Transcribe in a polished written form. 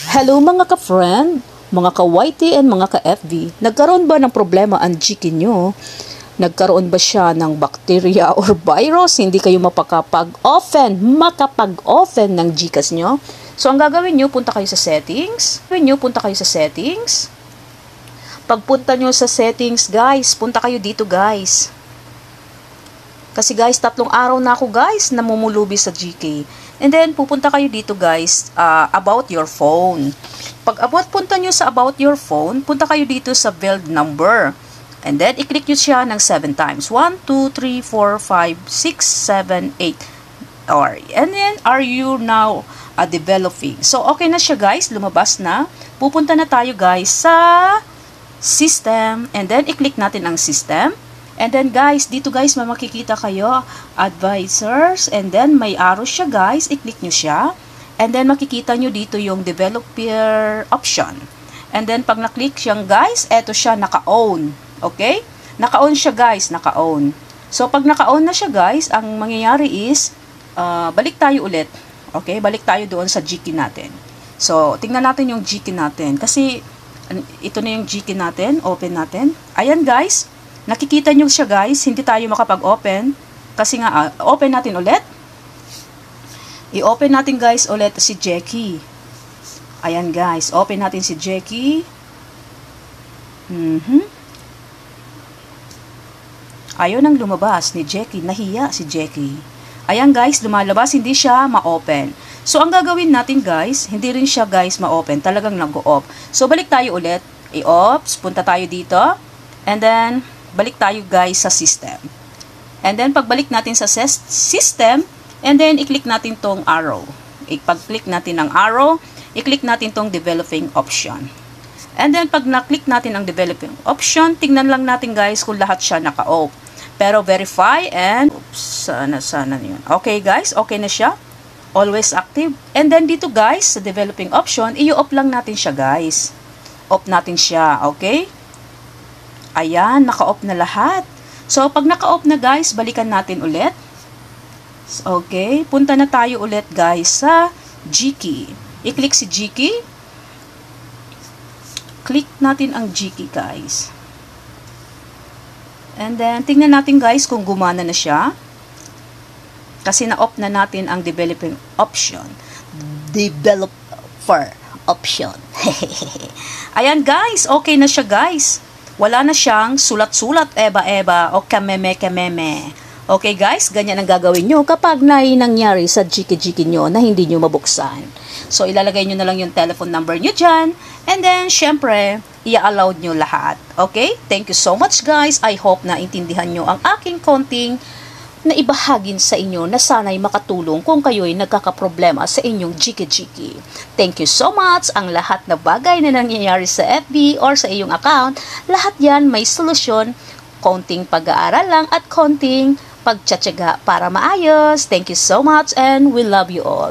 Hello mga ka-friend, mga ka-YT and mga ka-FB. Nagkaroon ba ng problema ang GC nyo? Nagkaroon ba siya ng bacteria or virus? Hindi kayo makapag-open ng GCash nyo? So ang gagawin nyo, punta kayo sa settings. Pagpunta nyo sa settings, guys, punta kayo dito, guys. Kasi guys, 3 araw na ako guys namumulubi sa GC. And then pupunta kayo dito guys, about your phone. Pag punta nyo sa about your phone, punta kayo dito sa build number. And then i-click nyo siya ng 7 times. 1, 2, 3, 4, 5, 6, 7, 8. And then are you now developing? So okay na siya guys, lumabas na. Pupunta na tayo guys sa system. And then i-click natin ang system. And then guys, dito guys, may makikita kayo, advisors, and then may arrow siya guys, i-click nyo siya. And then makikita nyo dito yung developer option. And then pag na-click siyang guys, eto siya, naka-own. Okay? Naka-own siya guys, naka-own. So pag naka-own na siya guys, ang mangyayari is, balik tayo ulit. Okay? Balik tayo doon sa GC natin. So, tingnan natin yung GC natin. Kasi, ito na yung GC natin, open natin. Ayan guys. Nakikita nyo siya guys, hindi tayo makapag-open. Kasi nga, open natin ulit. I-open natin guys ulit si GC. Ayan guys, open natin si GC. Ayaw nang lumabas ni GC, nahiya si GC. Ayan guys, lumalabas, hindi siya ma-open. So, ang gagawin natin guys, hindi rin siya guys ma-open, talagang nag-o-off. So, balik tayo ulit. I-off, punta tayo dito. And then, balik tayo guys sa system. And then pagbalik natin sa system, and then i-click natin tong arrow. Pag-click natin ng arrow, i-click natin tong developing option. And then pag na-click natin ang developing option, tingnan lang natin guys kung lahat siya naka-off. Pero verify and sana yun. Okay guys, okay na siya. Always active. And then dito guys, sa developing option, i-off lang natin siya guys. Off natin siya, okay? Ayan, naka-off na lahat. So, pag naka-off na guys, balikan natin ulit. Okay, punta na tayo ulit guys sa GC. I-click si GC. Click natin ang GC guys. And then, tingnan natin guys kung gumana na siya. Kasi na-off na natin ang developing option. Developer option. Ayan guys, okay na siya guys. Wala na siyang sulat-sulat, eba-eba, o kameme-kameme. Okay guys, ganyan ang gagawin nyo kapag nangyari sa GC nyo na hindi nyo mabuksan. So, ilalagay nyo na lang yung telephone number nyo dyan. And then, syempre, i-allow nyo lahat. Okay? Thank you so much guys. I hope na intindihan nyo ang aking konting na ibahagin sa inyo na sana'y makatulong kung kayo'y nagkakaproblema sa inyong GC. Thank you so much. Ang lahat na bagay na nangyayari sa FB or sa iyong account, lahat yan may solusyon. Konting pag-aaral lang at konting pagtsatsaga para maayos. Thank you so much and we love you all.